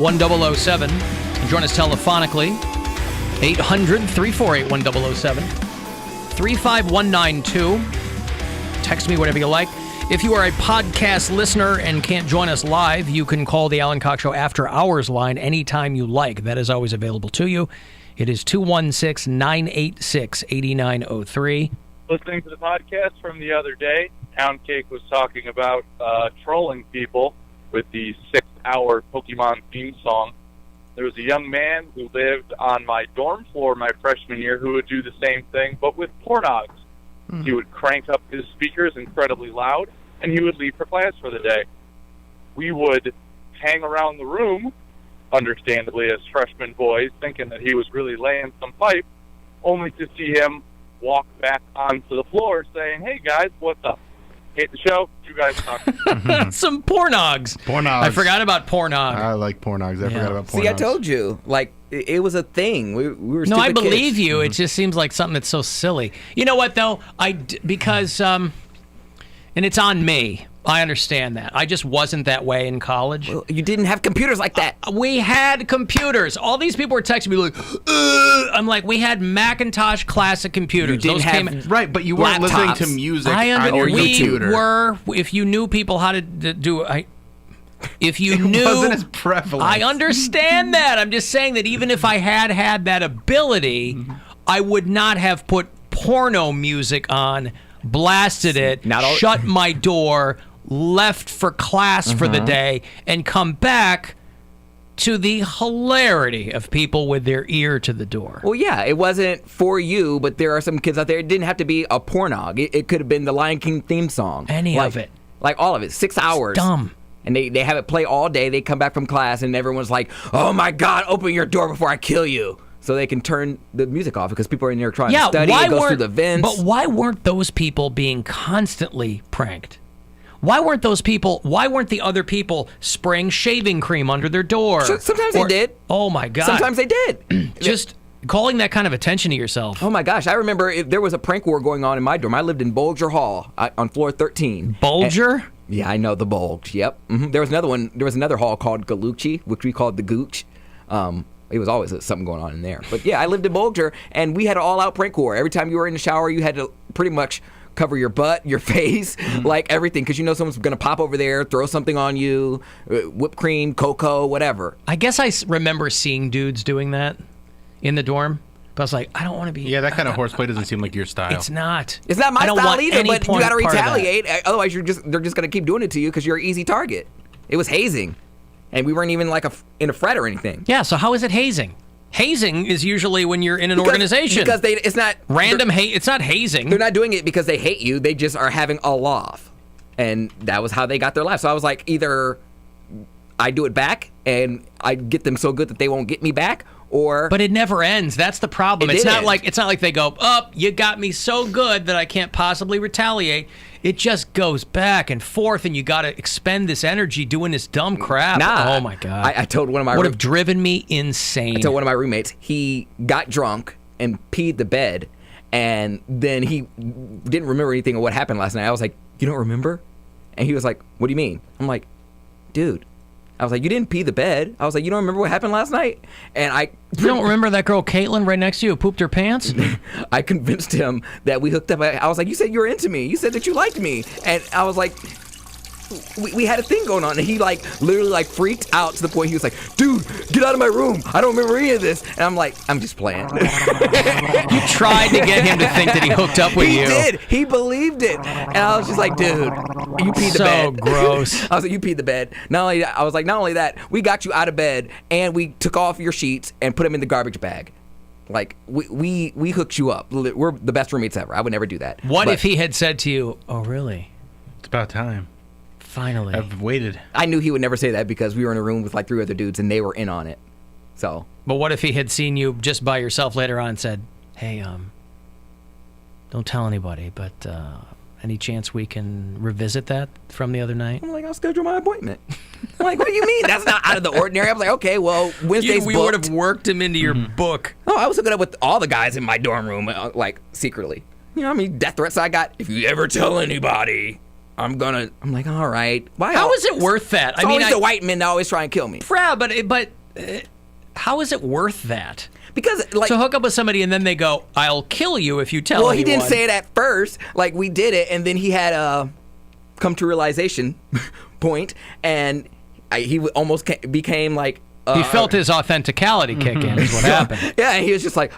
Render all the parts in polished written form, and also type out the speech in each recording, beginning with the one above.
1007. Join us telephonically. 800-348-1007. 35192. Text me whatever you like. If you are a podcast listener and can't join us live, you can call the Alan Cox Show After Hours line anytime you like. That is always available to you. It is 216-986-8903. Listening to the podcast from the other day, Poundcake was talking about trolling people with the 6-hour Pokemon theme song. There was a young man who lived on my dorm floor my freshman year who would do the same thing, but with pornogs. He would crank up his speakers incredibly loud, and he would leave for class for the day. We would hang around the room, understandably as freshman boys, thinking that he was really laying some pipe, only to see him walk back onto the floor saying, "Hey guys, what's up? Hate the show? You guys talk." Some pornogs. Pornogs. I forgot about pornog. I like pornogs. I forgot about pornogs. See, I told you. Like, it was a thing. We were No, stupid I believe kids. you. It just seems like something that's so silly. You know what, though? Because, and it's on me. I understand that. I just wasn't that way in college. Well, you didn't have computers like that. We had computers. All these people were texting me like, "Ugh." I'm like, we had Macintosh Classic computers. You didn't Those came have Right, but you weren't listening to laptops. music I on your we computer. were. If you knew people how to do it, if you knew, wasn't as prevalent. I understand that. I'm just saying that even if I had that ability, I would not have put porno music on, blasted it, shut my door, left for class for the day, and come back to the hilarity of people with their ear to the door. Well, yeah, it wasn't for you, but there are some kids out there. It didn't have to be a pornog. It could have been the Lion King theme song. Any of it. Like all of it. 6 hours. Dumb. And they have it play all day. They come back from class, and everyone's like, "Oh, my God, open your door before I kill you." So they can turn the music off because people are in there trying to study. It goes through the vents. But why weren't those people being constantly pranked? Why weren't the other people spraying shaving cream under their door? Sometimes they did. Oh, my God. Sometimes they did. Just calling that kind of attention to yourself. Oh, my gosh. I remember there was a prank war going on in my dorm. I lived in Bolger Hall on floor 13. Bolger? Yeah, I know, the Bulge. Yep. There was another one. There was another hall called Galucci, which we called the Gooch. It was always something going on in there. But yeah, I lived in Bulger, and we had an all-out prank war. Every time you were in the shower, you had to pretty much cover your butt, your face, like everything, because you know someone's going to pop over there, throw something on you, whipped cream, cocoa, whatever. I guess I remember seeing dudes doing that in the dorm. But I was like, I don't want to be... Yeah, that kind of horseplay doesn't seem like your style. It's not. It's not my style either, but you got to part of that. retaliate. Otherwise, they're just going to keep doing it to you because you're an easy target. It was hazing, and we weren't even like in a fret or anything. Yeah, so how is it hazing? Hazing is usually when you're in an organization. Because it's not... Random hate. It's not hazing. They're not doing it because they hate you. They just are having a laugh. And that was how they got their laugh. So I was like, either I do it back and I get them so good that they won't get me back, or... But it never ends. That's the problem. It's not like they go, you got me so good that I can't possibly retaliate. It just goes back and forth, and you got to expend this energy doing this dumb crap. Nah. Oh, my God. I told one of my... Would have driven me insane. I told one of my roommates, he got drunk and peed the bed, and then he didn't remember anything of what happened last night. I was like, "You don't remember?" And he was like, "What do you mean?" I'm like, "Dude." I was like, "You didn't pee the bed." I was like, "You don't remember what happened last night?" And You don't remember that girl Caitlin right next to you who pooped her pants? I convinced him that we hooked up. I was like, "You said you were into me. You said that you liked me." And I was like, we had a thing going on. And he literally freaked out to the point he was like, "Dude, get out of my room. I don't remember any of this." And I'm like, "I'm just playing." You tried to get him to think that he hooked up with you. He did. He believed it. And I was just like, "Dude, you peed the bed." So gross. I was like, "You peed the bed." Not only that, we got you out of bed and we took off your sheets and put them in the garbage bag. Like, we hooked you up. We're the best roommates ever. I would never do that. What if he had said to you, "Oh, really? It's about time. Finally." I've waited. I knew he would never say that because we were in a room with 3 other dudes and they were in on it. So. But what if he had seen you just by yourself later on and said, "Hey, don't tell anybody, but any chance we can revisit that from the other night?" I'm like, "I'll schedule my appointment." I'm like, "What do you mean? That's not out of the ordinary." I was like, "Okay, well, Wednesday's We booked." would have worked him into your book. Oh, I was hooking up with all the guys in my dorm room, secretly. You know how many death threats I got? "If you ever tell anybody, I'm like, all right. Why? How is it worth that? It's always the white men that always try and kill me. But how is it worth that? Because like to hook up with somebody and then they go, "I'll kill you if you tell me." Well, he didn't say it at first. Like we did it, and then he had come to realization point, and he almost became like. He felt his authenticality kick in. Is what happened. Yeah, and he was just like,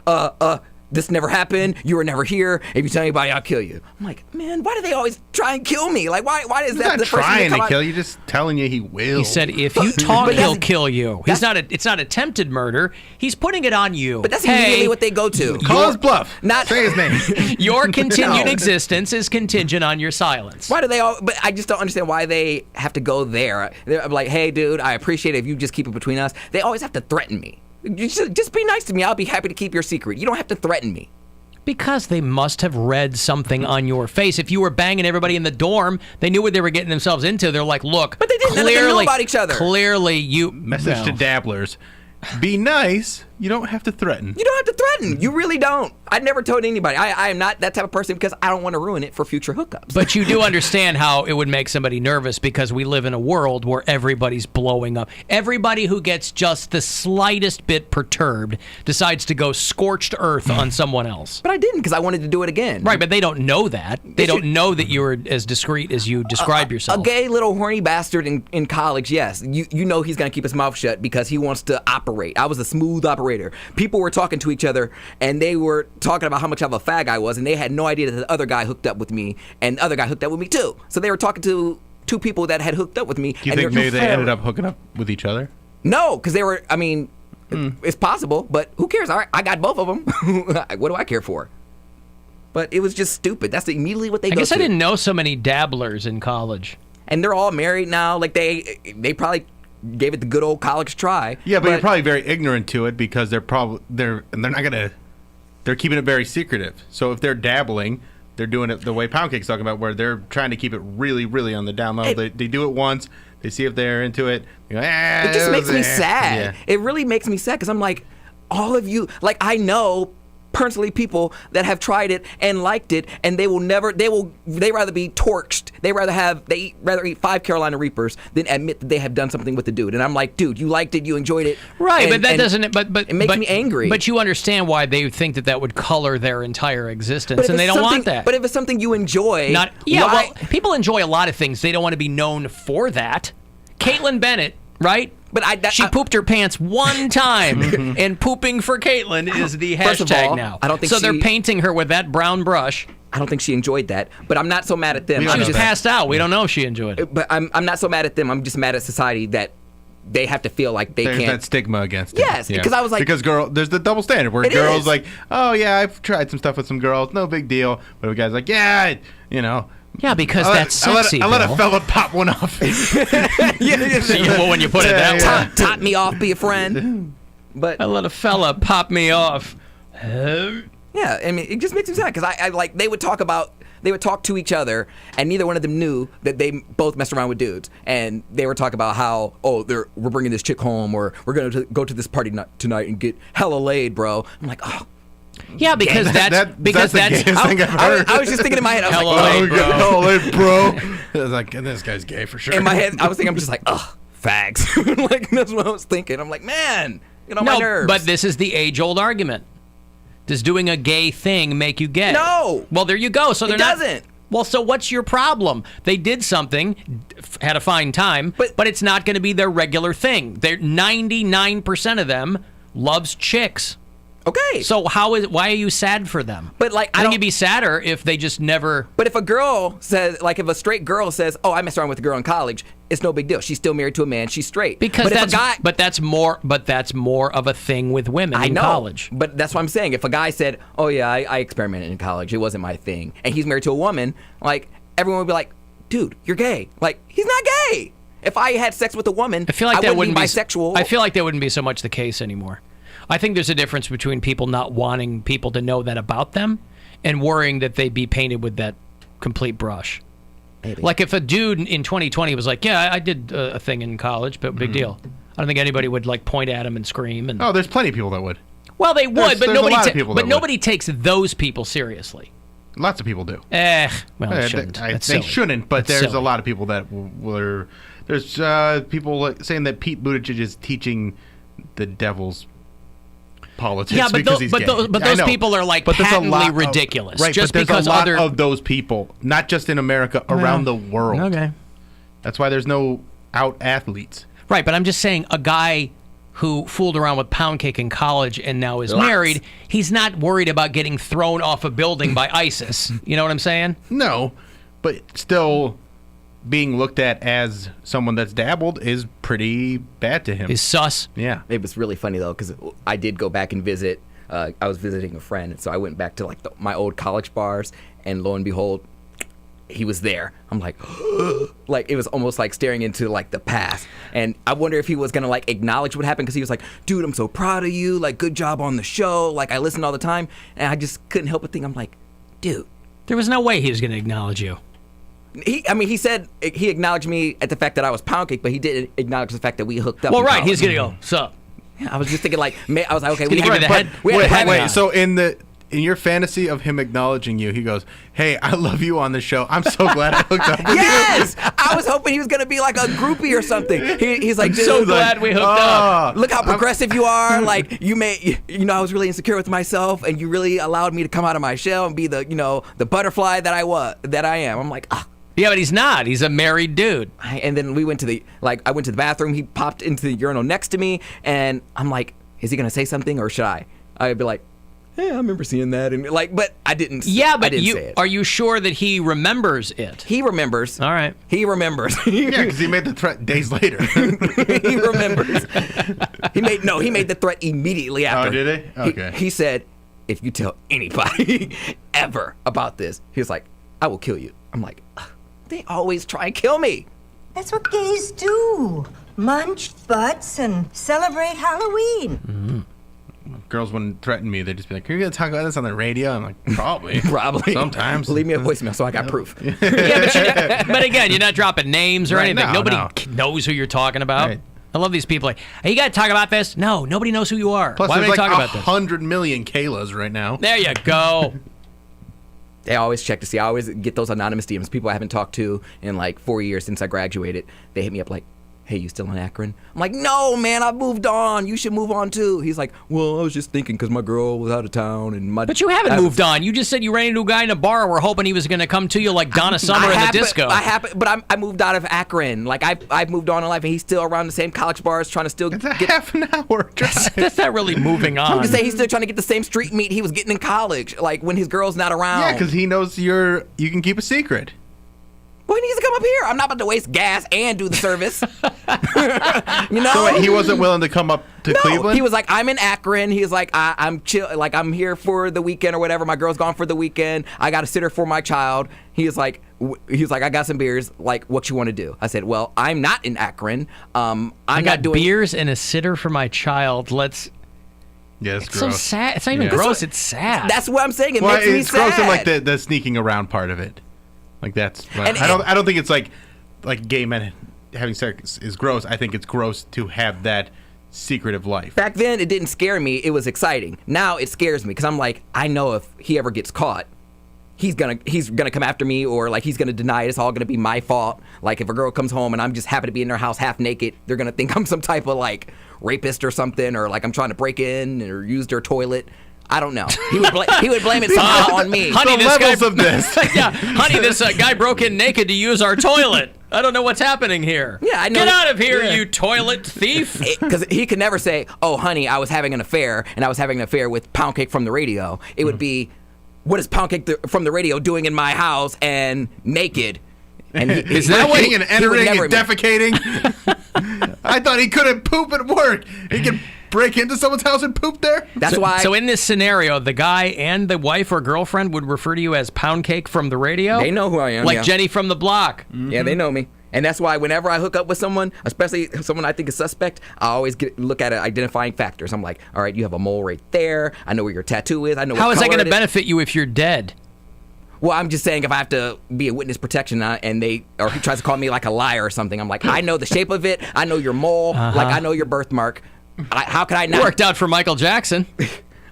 this never happened. You were never here. If you tell anybody, I'll kill you. I'm like, man, why do they always try and kill me? Like, why is that the He's not trying to kill you? you, just telling you he will. He said, if you talk, he'll kill you. It's not attempted murder. He's putting it on you. But that's immediately what they go to. Call his bluff. Not say his name. Your continued existence is contingent on your silence. Why do they all? But I just don't understand why they have to go there. They're like, hey, dude, I appreciate it if you just keep it between us. They always have to threaten me. Just be nice to me. I'll be happy to keep your secret. You don't have to threaten me. Because they must have read something on your face. If you were banging everybody in the dorm, they knew what they were getting themselves into. They're like, look, but they didn't. None of them knew about each other. Clearly, you message to Dabblers: be nice. You don't have to threaten. You don't have to threaten. You really don't. I never told anybody. I am not that type of person because I don't want to ruin it for future hookups. But you do understand how it would make somebody nervous because we live in a world where everybody's blowing up. Everybody who gets just the slightest bit perturbed decides to go scorched earth on someone else. But I didn't because I wanted to do it again. Right, but they don't know that. They don't know that you're as discreet as you describe yourself. A gay little horny bastard in college, yes. You know he's going to keep his mouth shut because he wants to operate. I was a smooth operator. People were talking to each other, and they were talking about how much of a fag I was, and they had no idea that the other guy hooked up with me, and the other guy hooked up with me too. So they were talking to two people that had hooked up with me. Do you think maybe they ended up hooking up with each other? No, because they were, I mean, it's possible, but who cares? All right, I got both of them. What do I care for? But it was just stupid. That's immediately what they go to. I guess I didn't know so many dabblers in college. And they're all married now. Like, they probably gave it the good old college try. Yeah, but you're probably very ignorant to it because they're keeping it very secretive. So if they're dabbling, they're doing it the way Poundcake's talking about, where they're trying to keep it really, really on the down low. They do it once, they see if they're into it. They go, it just makes me sad. Yeah. It really makes me sad because I'm like, all of you, like I know personally people that have tried it and liked it, and they rather be torched. They rather eat 5 Carolina Reapers than admit that they have done something with the dude. And I'm like, dude, you liked it, you enjoyed it, right? But that doesn't. But it makes me angry. But you understand why they think that would color their entire existence, and they don't want that. But if it's something you enjoy, well, people enjoy a lot of things. They don't want to be known for that. Caitlin Bennett, right? But she pooped her pants one time, and pooping for Caitlin is the hashtag now. I don't think they're painting her with that brown brush. I don't think she enjoyed that, but I'm not so mad at them. She just passed out. We don't know if she enjoyed it. But I'm not so mad at them. I'm just mad at society that they have to feel like There's can't. That stigma against it. Yes, because I was like, there's the double standard where girls like, oh yeah, I've tried some stuff with some girls, no big deal. But a guy's like, yeah, Yeah, because that's sexy. I let a fella pop one off. Well, when you put it that way. Top me off, be a friend. But I let a fella pop me off. Yeah, I mean, it just makes me sad because I like they would talk to each other, and neither one of them knew that they both messed around with dudes, and they were talking about how we're bringing this chick home, or we're gonna go to this party tonight and get hella laid, bro. I'm like, oh. Yeah, because that's the gayest thing I've heard. I was just thinking in my head, I was hella late, bro. I was like, this guy's gay for sure. In my head, I was thinking, I'm just like, ugh, fags. Like that's what I was thinking. I'm like, man, my nerves. But this is the age-old argument. Does doing a gay thing make you gay? No. Well, there you go. So it doesn't. Well, so what's your problem? They did something, had a fine time, but it's not going to be their regular thing. 99% of them loves chicks. Okay. So why are you sad for them? But like, I think you'd be sadder if they just never. But if a girl says, like, if a straight girl says, "Oh, I messed around with a girl in college," it's no big deal. She's still married to a man. She's straight. Because that's more of a thing with women in college. But that's what I'm saying. If a guy said, "Oh yeah, I experimented in college. It wasn't my thing," and he's married to a woman, like everyone would be like, "Dude, you're gay." Like he's not gay. If I had sex with a woman, I feel like that wouldn't be bisexual. I feel like that wouldn't be so much the case anymore. I think there's a difference between people not wanting people to know that about them and worrying that they'd be painted with that complete brush. Maybe. Like if a dude in 2020 was like, yeah, I did a thing in college, but big deal. I don't think anybody would like point at him and scream. And there's plenty of people that would. Well, they would, but nobody takes those people seriously. Lots of people do. Well, they shouldn't. They shouldn't, but there's a lot of people that were. There's people saying that Pete Buttigieg is teaching the devil's politics. Yeah, but those people are like patently ridiculous. Right, just but there's because a lot of those people, not just in America, around the world. Okay. That's why there's no out athletes. Right, but I'm just saying a guy who fooled around with Poundcake in college and now is married, he's not worried about getting thrown off a building by ISIS. You know what I'm saying? No, but still being looked at as someone that's dabbled is pretty bad to him. Is sus. Yeah. It was really funny, though, because I did go back and visit. I was visiting a friend, and so I went back to, like, my old college bars, and lo and behold, he was there. I'm like, like, it was almost like staring into, like, the past. And I wonder if he was going to, like, acknowledge what happened, because he was like, dude, I'm so proud of you. Like, good job on the show. Like, I listen all the time. And I just couldn't help but think, I'm like, dude. There was no way he was going to acknowledge you. He said he acknowledged me at the fact that I was Poundcake, but he didn't acknowledge the fact that we hooked up. Well, right. He's going to go, sup. I was just thinking, like, I was like, okay, we had the head. Wait. So in your fantasy of him acknowledging you, he goes, "Hey, I love you on the show. I'm so glad I hooked up with you." Yes, I was hoping he was gonna be like a groupie or something. He's like, dude, so glad we hooked up. Look how progressive you are. Like you I was really insecure with myself, and you really allowed me to come out of my shell and be the butterfly that I am. I'm like, ah. Yeah, but he's not. He's a married dude. And then we went to I went to the bathroom. He popped into the urinal next to me, and I'm like, is he gonna say something or should I? I'd be like, hey, I remember seeing that, and but I didn't. Yeah, but I didn't say it. Are you sure that he remembers it? He remembers. All right. He remembers. Yeah, because he made the threat days later. He remembers. He made the threat immediately after. Oh, did he? Okay. He said, if you tell anybody ever about this, he was like, I will kill you. I'm like, they always try and kill me. That's what gays do. Munch butts and celebrate Halloween. Mm-hmm. Girls wouldn't threaten me. They'd just be like, "Are you gonna talk about this on the radio?" I'm like, "Probably, probably, sometimes." Leave me a voicemail so I got proof. Yeah, but again, you're not dropping names or anything. No, nobody knows who you're talking about. Right. I love these people. Like, hey, you got to talk about this? No, nobody knows who you are. Plus, why there's are they like talking about this? 100 million Kaylas right now. There you go. They always check to see. I always get those anonymous DMs. People I haven't talked to in like 4 years since I graduated. They hit me up like, hey, you still in Akron? I'm like, no, man, I've moved on. You should move on too. He's like, well, I was just thinking because my girl was out of town and my. But you haven't moved on. You just said you ran into a guy in a bar. We're hoping he was going to come to you like Donna Summer in the disco. But I moved out of Akron. Like I've moved on in life, and he's still around the same college bars, trying to still get half an hour drive. That's not really moving on. I'm just saying he's still trying to get the same street meat he was getting in college, like when his girl's not around. Yeah, because he knows you can keep a secret. Well, he needs to come up here. I'm not about to waste gas and do the service. You know? So he wasn't willing to come up to Cleveland? He was like, I'm in Akron. He was like, I'm chill. Like, I'm here for the weekend or whatever. My girl's gone for the weekend. I got a sitter for my child. He was like, I got some beers. Like, what you want to do? I said, well, I'm not in Akron. I got beers and a sitter for my child. Let's. Yeah, it's gross. So sad. It's not even gross. It's sad. That's what I'm saying. It makes me sad. It's gross in like the sneaking around part of it. Like that's. I don't think it's like gay men having sex is gross. I think it's gross to have that secretive life. Back then, it didn't scare me. It was exciting. Now it scares me because I'm like, I know if he ever gets caught, he's gonna come after me, or like he's gonna deny it. It's all gonna be my fault. Like if a girl comes home and I'm just happy to be in their house half naked, they're gonna think I'm some type of like rapist or something, or like I'm trying to break in or use their toilet. I don't know. He would blame it somehow on me. Honey, the levels of this. Yeah, honey, this guy broke in naked to use our toilet. I don't know what's happening here. Yeah, I know. Get out of here, you toilet thief. Because he could never say, oh, honey, I was having an affair, and I was having an affair with Poundcake from the radio. It would be, what is Poundcake from the radio doing in my house and naked? And is that what he entering and defecating? I thought he couldn't poop at work. He could break into someone's house and poop there? That's why. So in this scenario, the guy and the wife or girlfriend would refer to you as Poundcake from the radio? They know who I am. Like Jenny from the block. Mm-hmm. Yeah, they know me. And that's why whenever I hook up with someone, especially someone I think is suspect, I always look at identifying factors. I'm like, all right, you have a mole right there. I know where your tattoo is. I know. How is that going to benefit you if you're dead? Well, I'm just saying if I have to be a witness protection or he tries to call me like a liar or something, I'm like, I know the shape of it. I know your mole. Like I know your birthmark. How could I not? Worked out for Michael Jackson.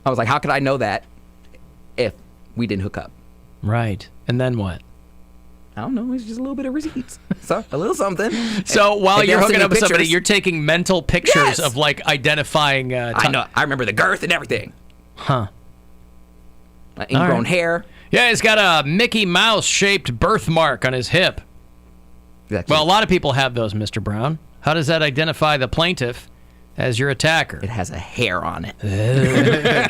I was like, how could I know that if we didn't hook up? Right. And then what? I don't know. It's just a little bit of receipts. So a little something. So while If you're they're hooking up with somebody, pictures- you're taking mental pictures Yes. of like identifying. I know. I remember the girth and everything. Huh. Ingrown right. hair. Yeah, he's got a Mickey Mouse shaped birthmark on his hip. Well, a lot of people have those, Mr. Brown. How does that identify the plaintiff as your attacker? It has a hair on it. And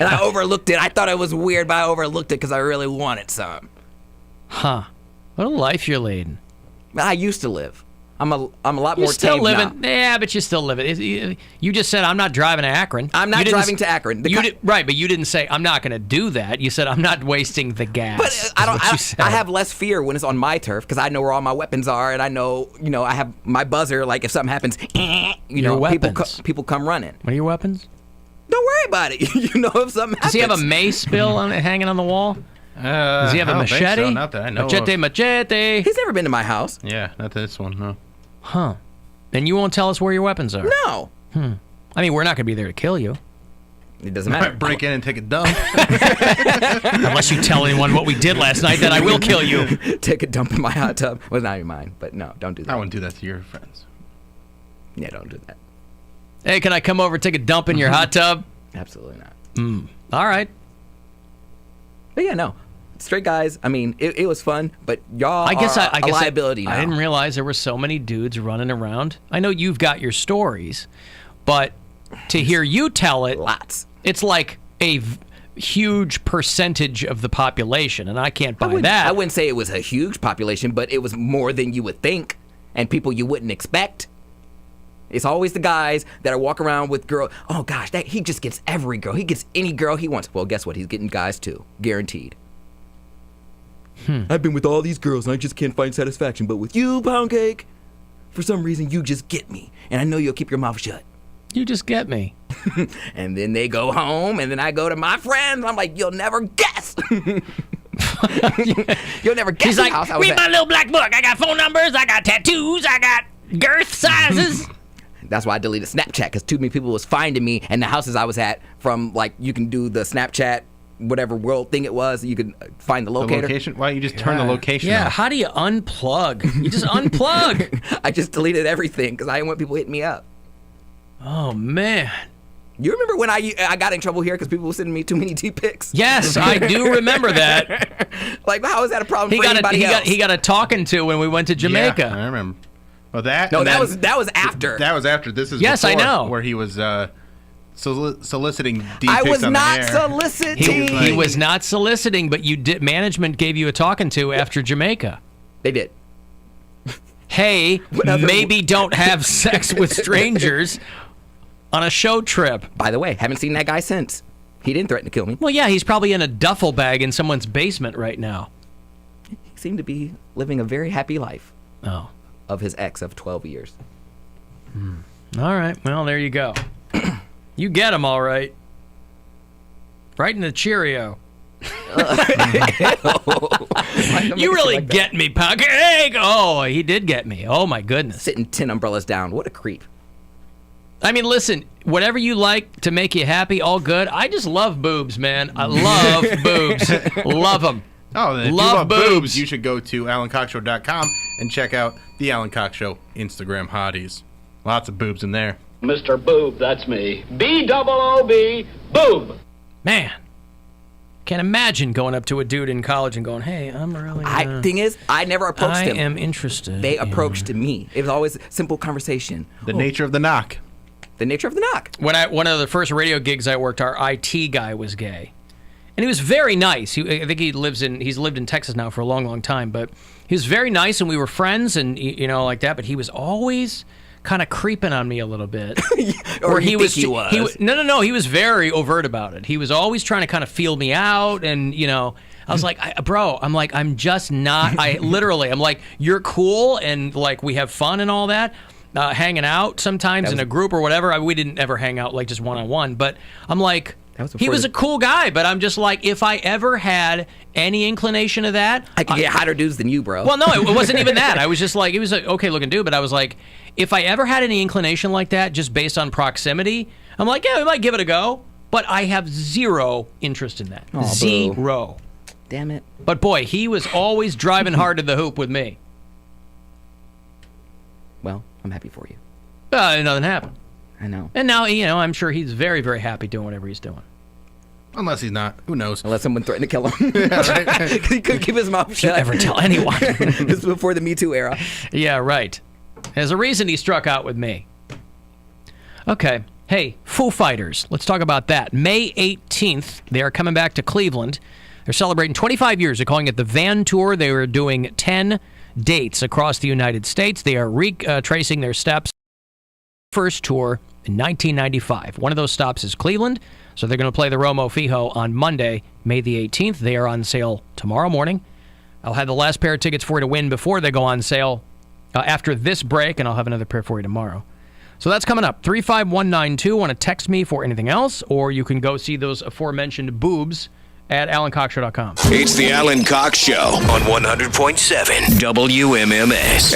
I overlooked it. I thought it was weird, but I overlooked it because I really wanted some. Huh. What a life you're leading. I used to live. I'm a lot You're more still tame living. now. Yeah, but you still live it. You just said, I'm not driving to Akron. I'm not You didn't driving s- to Akron. Right, but you didn't say, I'm not going to do that. You said, I'm not wasting the gas. But is what you said. I have less fear when it's on my turf because I know where all my weapons are, and I know, I have my buzzer. Like if something happens, Your weapons. people come running. What are your weapons? Don't worry about it. If something happens. Does he have a mace bill hanging on the wall? Does he have a machete? So, not that I know machete, of. machete. He's never been to my house. Yeah, not this one, no. Huh. And you won't tell us where your weapons are? No. I mean, we're not going to be there to kill you. It doesn't I matter. might break in and take a dump. Unless you tell anyone what we did last night, then I will kill you. Take a dump in my hot tub. Well, not even mine, but no, don't do that. I wouldn't do that to your friends. Yeah, don't do that. Hey, can I come over and take a dump in your hot tub? Absolutely not. All right. But yeah, no. Straight guys, I mean, it was fun, but y'all I guess are I guess a liability now. I didn't realize there were so many dudes running around. I know you've got your stories, but to hear you tell it, Lots. it's like a huge percentage of the population, and I can't buy I that. wouldn't say it was a huge population, but it was more than you would think, and people you wouldn't expect. It's always the guys that are walking around with girls. Oh gosh, he just gets every girl. He gets any girl he wants. Well, guess what? He's getting guys too, guaranteed. I've been with all these girls and I just can't find satisfaction. But with you, Poundcake, for some reason you just get me, and I know you'll keep your mouth shut. You just get me. And then they go home, and then I go to my friends. I'm like, you'll never guess. You'll never guess. He's the like, house I was read at." my little black book. I got phone numbers. I got tattoos. I got girth sizes. That's why I deleted Snapchat, because too many people was finding me and the houses I was at from, like, you can do the Snapchat, whatever world thing it was. You can find the The locator. location? Why don't you just turn the location Yeah, off? how do you unplug? You just unplug. I just deleted everything because I didn't want people hitting me up. Oh, man. You remember when I got in trouble here because people were sending me too many D-pics? Yes, I do remember that. Like, how is that a problem for anybody else? He got a talking to when we went to Jamaica. Yeah, I remember. Well, that. No, and that then- was after. That was after. This is Yes, I before, know. where he was soliciting D-pics I was on the not air. soliciting. He was not soliciting, but you did. Management gave you a talking to after Jamaica. They did. Hey, other- maybe don't have sex with strangers on a show trip. By the way, haven't seen that guy since. He didn't threaten to kill me. Well, yeah, he's probably in a duffel bag in someone's basement right now. He seemed to be living a very happy life Oh. of his ex of 12 years. All right. Well, there you go. You get him all right. Right in the Cheerio. You really get me, Poundcake. Oh, he did get me. Oh, my goodness. Sitting 10 umbrellas down. What a creep. I mean, listen, whatever you like to make you happy, all good. I just love boobs, man. I love boobs. Love them. Oh, then if Love you love boobs. boobs, you should go to AlanCoxShow.com and check out the Alan Cox Show Instagram hotties. Lots of boobs in there. Mr. Boob, that's me. B-double-O-B, Boob. Man, can't imagine going up to a dude in college and going, hey, I'm really... Thing is, I never approached I him. am interested. They in- approached me. It was always a simple conversation. The nature of the knock. The nature of the knock. One of the first radio gigs I worked, our IT guy was gay, and he was very nice. I think he's lived in Texas now for a long, long time, but he was very nice, and we were friends, and like that. But he was always kind of creeping on me a little bit. Or he was. No. He was very overt about it. He was always trying to kind of feel me out, and I was like, bro, I'm just not. I'm like, you're cool, and like we have fun and all that. Hanging out sometimes in a group or whatever. We didn't ever hang out like just one-on-one, but I'm like, he was a cool guy, but I'm just like, if I ever had any inclination of that, I could get hotter dudes than you, bro. well, no, it wasn't even that. I was just like, he was an okay-looking dude, but I was like, if I ever had any inclination like that, just based on proximity, I'm like, yeah, we might give it a go, but I have zero interest in that. Aw, boo. Zero. Damn it. But boy, he was always driving hard to the hoop with me. Well, I'm happy for you. Nothing happened. I know. And now, I'm sure he's very, very happy doing whatever he's doing. Unless he's not. Who knows? Unless someone threatened to kill him. He couldn't keep his mouth shut. Never tell anyone. This was before the Me Too era. Yeah, right. There's a reason he struck out with me. Okay. Hey, Foo Fighters. Let's talk about that. May 18th, they are coming back to Cleveland. They're celebrating 25 years. They're calling it the Van Tour. They were doing 10 dates across the United States. They are retracing their steps. First tour in 1995. One of those stops is Cleveland, so they're going to play the Romo Fijo on Monday, May the 18th. They are on sale tomorrow morning. I'll have the last pair of tickets for you to win before they go on sale after this break, and I'll have another pair for you tomorrow. So that's coming up. 35192. Want to text me for anything else, or you can go see those aforementioned boobs at AlanCoxShow.com. It's the Alan Cox Show on 100.7 WMMS.